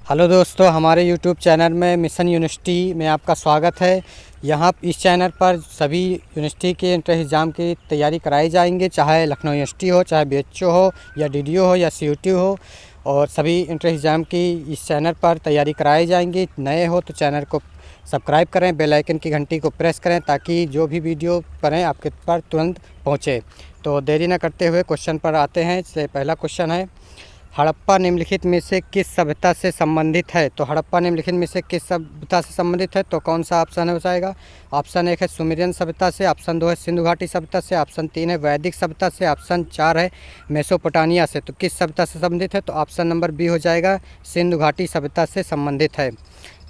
Hello दोस्तों, हमारे YouTube channel में मिशन यूनिवर्सिटी में आपका स्वागत है। यहाँ इस चैनल पर सभी यूनिवर्सिटी के एंट्रेंस एग्ज़ाम की तैयारी कराई जाएंगे, चाहे लखनऊ यूनिवर्सिटी हो, चाहे बीएचयू हो, या डीडीयू हो, या सीयूटी हो। और सभी एंट्रेंस एग्ज़ाम की इस चैनल पर तैयारी कराई जाएंगी। नए हो तो चैनल को सब्सक्राइब करें, बेल आइकन की घंटी को प्रेस करें ताकि जो भी वीडियो पढ़ें आपके पर तुरंत पहुँचे। तो देरी न करते हुए क्वेश्चन पर आते हैं। इससे पहला क्वेश्चन है, हड़प्पा निम्नलिखित में से किस सभ्यता से संबंधित है? तो हड़प्पा निम्नलिखित में से किस सभ्यता से संबंधित है? तो कौन सा ऑप्शन हो जाएगा? ऑप्शन 1 है सुमेरियन सभ्यता से, ऑप्शन 2 है सिंधु घाटी सभ्यता से, ऑप्शन 3 है वैदिक सभ्यता से, ऑप्शन 4 है मेसोपोटामिया से। तो किस सभ्यता से संबंधित है? तो ऑप्शन नंबर बी हो जाएगा, सिंधु घाटी सभ्यता से संबंधित है।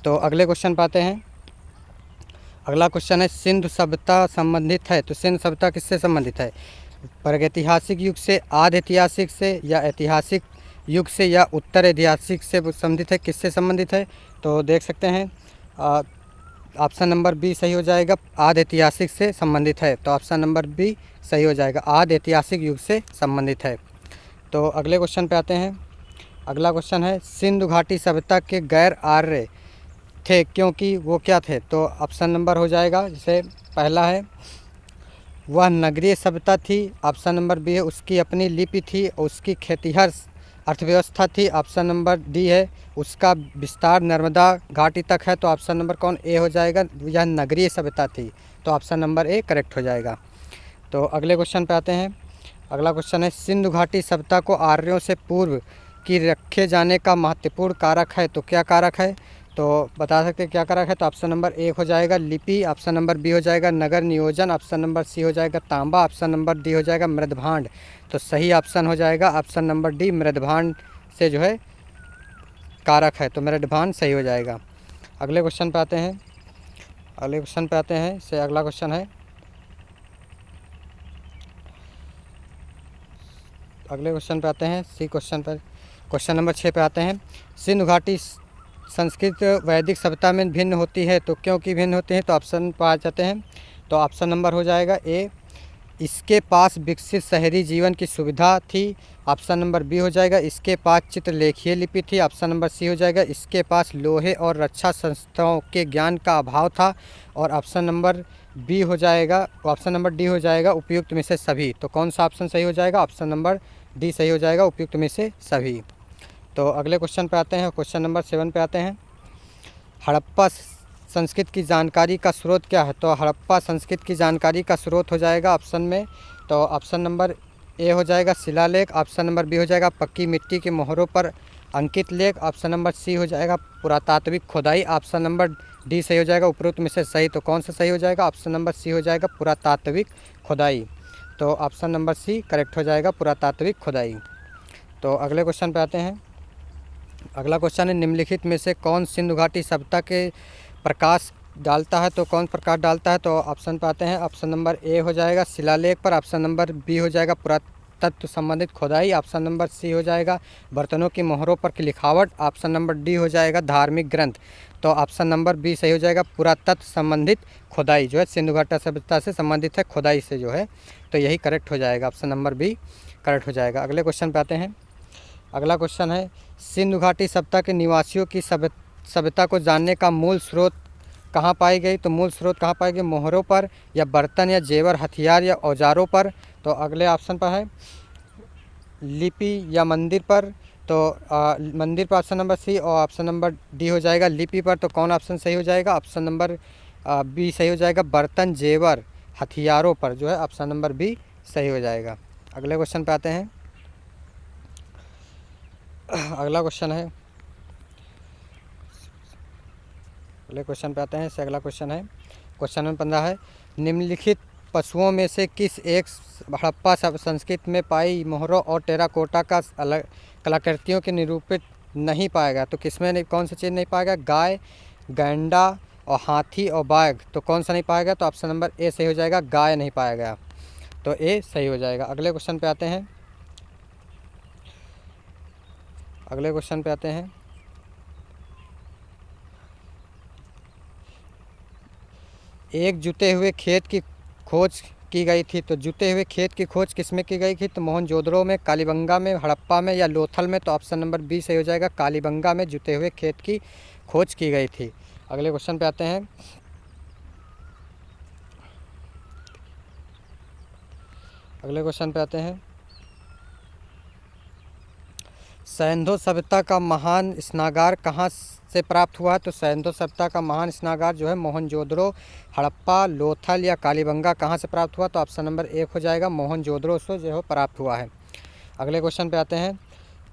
तो अगले क्वेश्चन पर आते हैं। अगला क्वेश्चन है, सिंधु सभ्यता संबंधित है। तो सिंधु सभ्यता किससे संबंधित है? प्रागैतिहासिक युग से, आद्य ऐतिहासिक से, या ऐतिहासिक युग से, या उत्तर ऐतिहासिक से संबंधित है? किससे संबंधित है? तो देख सकते हैं ऑप्शन नंबर बी सही हो जाएगा, आद्य ऐतिहासिक से संबंधित है। तो ऑप्शन नंबर बी सही हो जाएगा, आद्य ऐतिहासिक युग से संबंधित है। तो अगले क्वेश्चन पे आते हैं। अगला क्वेश्चन है, सिंधु घाटी सभ्यता के गैर आर्य थे क्योंकि वो क्या थे? तो ऑप्शन नंबर हो जाएगा, जैसे पहला है वह नगरीय सभ्यता थी, ऑप्शन नंबर बी है उसकी अपनी लिपि थी और उसकी खेतिहर अर्थव्यवस्था थी, ऑप्शन नंबर डी है उसका विस्तार नर्मदा घाटी तक है। तो ऑप्शन नंबर कौन ए हो जाएगा, यह नगरीय सभ्यता थी। तो ऑप्शन नंबर ए करेक्ट हो जाएगा। तो अगले क्वेश्चन पे आते हैं। अगला क्वेश्चन है, सिंधु घाटी सभ्यता को आर्यों से पूर्व की रखे जाने का महत्वपूर्ण कारक है। तो क्या कारक है? तो बता सकते हैं क्या कारक है? तो ऑप्शन नंबर 1 हो जाएगा लिपि, ऑप्शन नंबर बी हो जाएगा नगर नियोजन, ऑप्शन नंबर सी हो जाएगा तांबा, ऑप्शन नंबर डी हो जाएगा मृदभांड। तो सही ऑप्शन हो जाएगा ऑप्शन नंबर डी, मृदभांड से जो है कारक है। तो मृदभांड सही हो जाएगा। अगले क्वेश्चन पे आते हैं। इससे अगला क्वेश्चन है, अगले क्वेश्चन पे आते हैं सी क्वेश्चन पर। क्वेश्चन नंबर 6 पे आते हैं। सिंधु घाटी संस्कृत वैदिक सभ्यता में भिन्न होती है, तो क्योंकि भिन्न होते हैं? तो ऑप्शन पर आ जाते हैं। तो ऑप्शन नंबर हो जाएगा ए, इसके पास विकसित शहरी जीवन की सुविधा थी, ऑप्शन नंबर बी हो जाएगा इसके पास चित्रलेखीय लिपि थी, ऑप्शन नंबर सी हो जाएगा इसके पास लोहे और रक्षा संस्थाओं के ज्ञान का अभाव था, और ऑप्शन नंबर बी हो जाएगा, ऑप्शन नंबर डी हो जाएगा उपयुक्त में से सभी। तो कौन सा ऑप्शन सही हो जाएगा? ऑप्शन नंबर डी सही हो जाएगा, उपयुक्त में से सभी। तो अगले क्वेश्चन पे आते हैं। क्वेश्चन नंबर 7 पे आते हैं। हड़प्पा संस्कृत की जानकारी का स्रोत क्या है? तो हड़प्पा संस्कृत की जानकारी का स्रोत हो जाएगा ऑप्शन में, तो ऑप्शन नंबर ए हो जाएगा शिलालेख, ऑप्शन नंबर बी हो जाएगा पक्की मिट्टी के मोहरों पर अंकित लेख, ऑप्शन नंबर सी हो जाएगा पुरातात्विक खुदाई, ऑप्शन नंबर डी सही हो जाएगा उपरोक्त में से सही। तो कौन सा सही हो जाएगा? ऑप्शन नंबर सी हो जाएगा पुरातात्विक खुदाई। तो ऑप्शन नंबर सी करेक्ट हो जाएगा, पुरातात्विक खुदाई। तो अगले क्वेश्चन पे आते हैं। अगला क्वेश्चन है, निम्नलिखित में से कौन सिंधु घाटी सभ्यता के प्रकाश डालता है? तो कौन प्रकाश डालता है? तो ऑप्शन पे आते हैं। ऑप्शन नंबर ए हो जाएगा शिलालेख पर, ऑप्शन नंबर बी हो जाएगा पुरातत्व संबंधित खुदाई, ऑप्शन नंबर सी हो जाएगा बर्तनों की मोहरों पर की लिखावट, ऑप्शन नंबर डी हो जाएगा धार्मिक ग्रंथ। तो ऑप्शन नंबर बी सही हो जाएगा पुरातत्व संबंधित खुदाई, जो है सिंधु घाटी सभ्यता से संबंधित है, खुदाई से जो है। तो यही करेक्ट हो जाएगा, ऑप्शन नंबर बी करेक्ट हो जाएगा। अगले क्वेश्चन पे आते हैं। अगला क्वेश्चन है, सिंधु घाटी सभ्यता के निवासियों की सभ्यता को जानने का मूल स्रोत कहाँ पाई गई? तो मूल स्रोत कहाँ पाई गई? मोहरों पर, या बर्तन, या जेवर हथियार, या औजारों पर? तो अगले ऑप्शन पर है लिपि या मंदिर पर। तो मंदिर पर ऑप्शन नंबर सी, और ऑप्शन नंबर डी हो जाएगा लिपि पर। तो कौन ऑप्शन सही हो जाएगा? ऑप्शन नंबर बी सही हो जाएगा बर्तन, जेवर, हथियारों पर, जो है ऑप्शन नंबर बी सही हो जाएगा। अगले क्वेश्चन पे आते हैं। अगला क्वेश्चन है, अगले क्वेश्चन पे आते हैं। इससे अगला क्वेश्चन है, क्वेश्चन नंबर 15 है, निम्नलिखित पशुओं में से किस एक हड़प्पा संस्कृति में पाई मोहरों और टेराकोटा का अलग कलाकृतियों के निरूपित नहीं पाया गया? तो किसमें नहीं, कौन सा चीज़ नहीं पाया गया? गाय, गैंडा और हाथी और बाघ। तो कौन सा नहीं पाया गया? तो ऑप्शन नंबर ए सही हो जाएगा, गाय नहीं पाया गया। तो ए सही हो जाएगा। अगले क्वेश्चन पे आते हैं। अगले क्वेश्चन पे आते हैं। एक जुते हुए खेत की खोज की गई थी? तो जुते हुए खेत की खोज किस में की गई थी? तो मोहनजोदड़ो में, कालीबंगा में, हड़प्पा में या लोथल में? तो ऑप्शन नंबर बी सही हो जाएगा, कालीबंगा में जुते हुए खेत की खोज की गई थी। अगले क्वेश्चन पे आते हैं। अगले क्वेश्चन पे आते हैं। सिंधु सभ्यता का महान स्नागार कहाँ से प्राप्त हुआ? तो सिंधु सभ्यता का महान स्नागार जो है मोहनजोदड़ो, हड़प्पा, लोथल या कालीबंगा कहाँ से प्राप्त हुआ? तो ऑप्शन नंबर 1 हो जाएगा, मोहनजोदड़ो से जो है प्राप्त हुआ है। अगले क्वेश्चन पे आते हैं।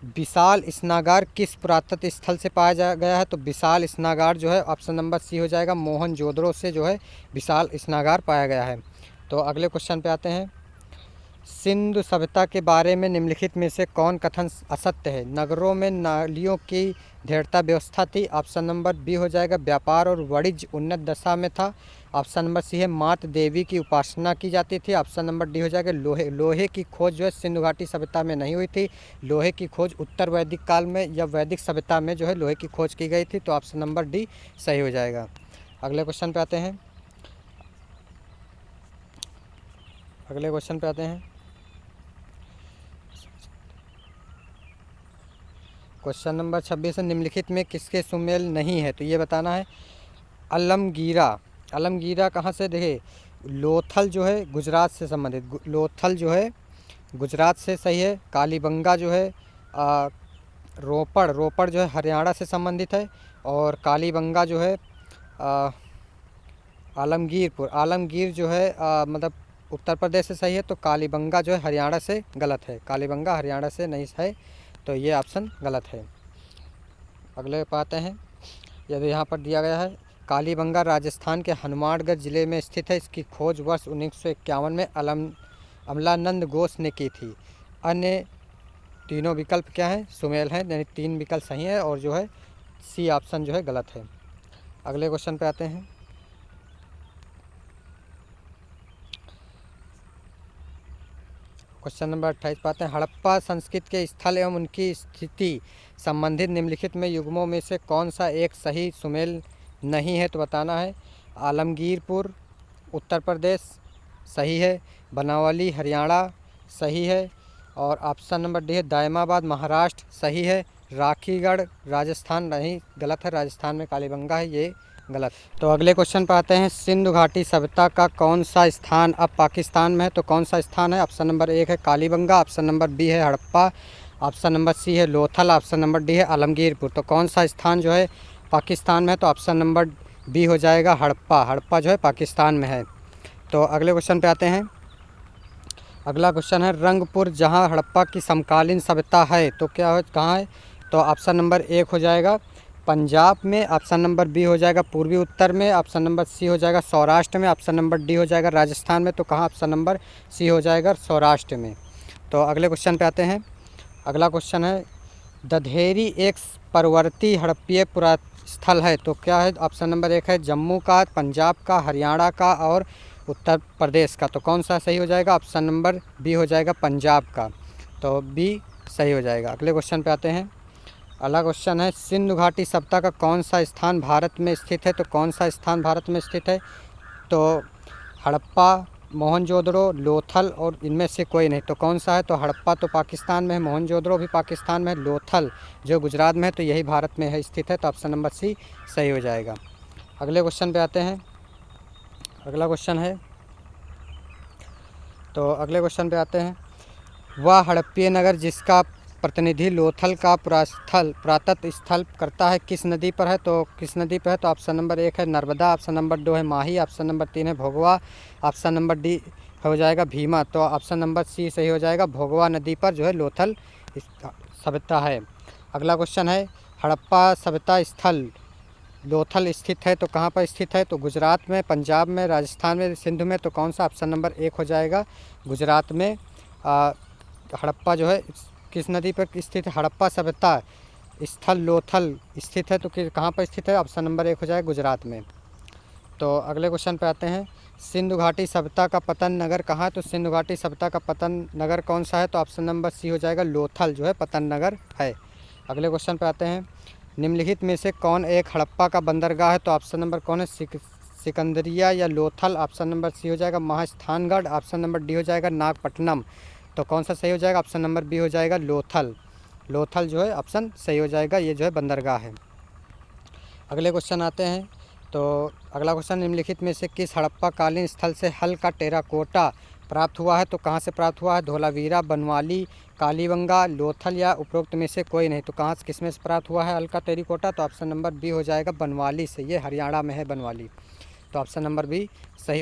विशाल स्नागार किस पुरातत्व स्थल से पाया गया है? तो विशाल स्नागार जो है ऑप्शन नंबर सी हो जाएगा, मोहनजोदड़ो से जो है विशाल स्नागार पाया गया है। तो अगले क्वेश्चन पे आते हैं। सिंधु सभ्यता के बारे में निम्नलिखित में से कौन कथन असत्य है? नगरों में नालियों की दृढ़ता व्यवस्था थी। ऑप्शन नंबर बी हो जाएगा, व्यापार और वाणिज्य उन्नत दशा में था। ऑप्शन नंबर सी है, मात देवी की उपासना की जाती थी। ऑप्शन नंबर डी हो जाएगा, लोहे की खोज जो है सिंधु घाटी सभ्यता में नहीं हुई थी। लोहे की खोज उत्तर वैदिक काल में या वैदिक सभ्यता में जो है लोहे की खोज की गई थी। तो ऑप्शन नंबर डी सही हो जाएगा। अगले क्वेश्चन पे आते हैं। अगले क्वेश्चन पे आते हैं। क्वेश्चन नंबर 26 है, निम्नलिखित में किसके सुमेल नहीं है? तो ये बताना है। अलमगीरा, अलमगीरा कहाँ से? देखिए, लोथल जो है गुजरात से संबंधित, लोथल जो है गुजरात से सही है। कालीबंगा जो है रोपड़, रोपड़ जो है हरियाणा से संबंधित है। और कालीबंगा जो है आलमगीरपुर, आलमगीर जो है मतलब उत्तर प्रदेश से सही है। तो कालीबंगा जो है हरियाणा से गलत है, कालीबंगा हरियाणा से नहीं है, तो ये ऑप्शन गलत है। अगले पे आते हैं। यदि यहाँ पर दिया गया है, कालीबंगा राजस्थान के हनुमानगढ़ ज़िले में स्थित है। इसकी खोज वर्ष 1951 में अमलानंद घोष ने की थी। अन्य तीनों विकल्प क्या हैं? सुमेल हैं, यानी 3 विकल्प सही है और जो है सी ऑप्शन जो है गलत है। अगले क्वेश्चन पे आते हैं। क्वेश्चन नंबर 28 पाते हैं। हड़प्पा संस्कृति के स्थल एवं उनकी स्थिति संबंधित निम्नलिखित में युग्मों में से कौन सा एक सही सुमेल नहीं है? तो बताना है। आलमगीरपुर उत्तर प्रदेश सही है, बनावली हरियाणा सही है, और ऑप्शन नंबर डी है, दायमाबाद महाराष्ट्र सही है, राखीगढ़ राजस्थान नहीं, गलत है, राजस्थान में कालीबंगा है, ये गलत। तो अगले क्वेश्चन पर आते हैं। सिंधु घाटी सभ्यता का कौन सा स्थान अब पाकिस्तान में है? तो कौन सा स्थान है? ऑप्शन नंबर 1 है कालीबंगा, ऑप्शन नंबर बी है हड़प्पा, ऑप्शन नंबर सी है लोथल, ऑप्शन नंबर डी है आलमगीरपुर। तो कौन सा स्थान जो है पाकिस्तान में है? तो ऑप्शन नंबर बी हो जाएगा, हड़प्पा, हड़प्पा जो है पाकिस्तान में है। तो अगले क्वेश्चन पे आते हैं। अगला क्वेश्चन है, रंगपुर जहाँ हड़प्पा की समकालीन सभ्यता है तो क्या है, कहाँ है? तो ऑप्शन नंबर 1 हो जाएगा पंजाब में, ऑप्शन नंबर बी हो जाएगा पूर्वी उत्तर में, ऑप्शन नंबर सी हो जाएगा सौराष्ट्र में, ऑप्शन नंबर डी हो जाएगा राजस्थान में। तो कहाँ? ऑप्शन नंबर सी हो जाएगा सौराष्ट्र में। तो अगले क्वेश्चन पे आते हैं। अगला क्वेश्चन है, दधेरी एक परवर्ती हड़प्पीय पुरास्थल है तो क्या है? ऑप्शन नंबर 1 है जम्मू का, पंजाब का, हरियाणा का और उत्तर प्रदेश का। तो कौन सा सही हो जाएगा? ऑप्शन नंबर बी हो जाएगा पंजाब का, तो बी सही हो जाएगा। अगले क्वेश्चन पे आते हैं। अगला क्वेश्चन है, सिंधु घाटी सभ्यता का कौन सा स्थान भारत में स्थित है? तो कौन सा स्थान भारत में स्थित है? तो हड़प्पा, मोहनजोदड़ो, लोथल और इनमें से कोई नहीं। तो कौन सा है? तो हड़प्पा तो पाकिस्तान में है, मोहनजोदड़ो भी पाकिस्तान में है, लोथल जो गुजरात में है, तो यही भारत में है स्थित है। तो ऑप्शन नंबर सी सही हो जाएगा। अगले क्वेश्चन पे आते हैं। अगला क्वेश्चन है, तो अगले क्वेश्चन पे आते हैं। वह हड़प्पीय नगर जिसका प्रतिनिधि लोथल का पुरातत्व स्थल करता है किस नदी पर है? तो किस नदी पर है? तो ऑप्शन नंबर 1 है नर्मदा, ऑप्शन नंबर 2 है माही, ऑप्शन नंबर 3 है भोगवा, ऑप्शन नंबर डी हो जाएगा भीमा। तो ऑप्शन नंबर सी सही हो जाएगा, भोगवा नदी पर जो है लोथल सभ्यता है। अगला क्वेश्चन है, हड़प्पा सभ्यता स्थल लोथल स्थित है तो कहाँ पर स्थित है? तो गुजरात में, पंजाब में, राजस्थान में, सिंधु में। तो कौन सा? ऑप्शन नंबर 1 हो जाएगा गुजरात में। हड़प्पा जो है किस नदी पर स्थित है? हड़प्पा सभ्यता स्थल लोथल स्थित है तो कहाँ पर स्थित है? ऑप्शन नंबर 1 हो जाएगा गुजरात में। तो अगले क्वेश्चन पे आते हैं। सिंधु घाटी सभ्यता का पतन नगर कहाँ है? तो सिंधु घाटी सभ्यता का पतन नगर कौन सा है? तो ऑप्शन नंबर सी हो जाएगा लोथल जो है पतन नगर है। अगले क्वेश्चन पे आते हैं। निम्नलिखित में से कौन एक हड़प्पा का बंदरगाह है? तो ऑप्शन नंबर कौन है? सिकंदरिया या लोथल, ऑप्शन नंबर सी हो जाएगा महास्थानगढ़, ऑप्शन नंबर डी हो जाएगा नागपट्टनम। तो कौन सा सही हो जाएगा? ऑप्शन नंबर बी हो जाएगा लोथल। लोथल जो है ऑप्शन सही हो जाएगा, ये जो है बंदरगाह है। अगले क्वेश्चन आते हैं। तो अगला क्वेश्चन, निम्नलिखित में से किस हड़प्पाकालीन स्थल से हल का टेराकोटा प्राप्त हुआ है? तो कहाँ से प्राप्त हुआ है? धोलावीरा, बनवाली, कालीबंगा, लोथल या उपरोक्त में से कोई नहीं। तो कहाँ से, किस में से प्राप्त हुआ है हल का टेराकोटा? तो ऑप्शन नंबर बी हो जाएगा बनवाली से, ये हरियाणा में है बनवाली। तो ऑप्शन नंबर बी सही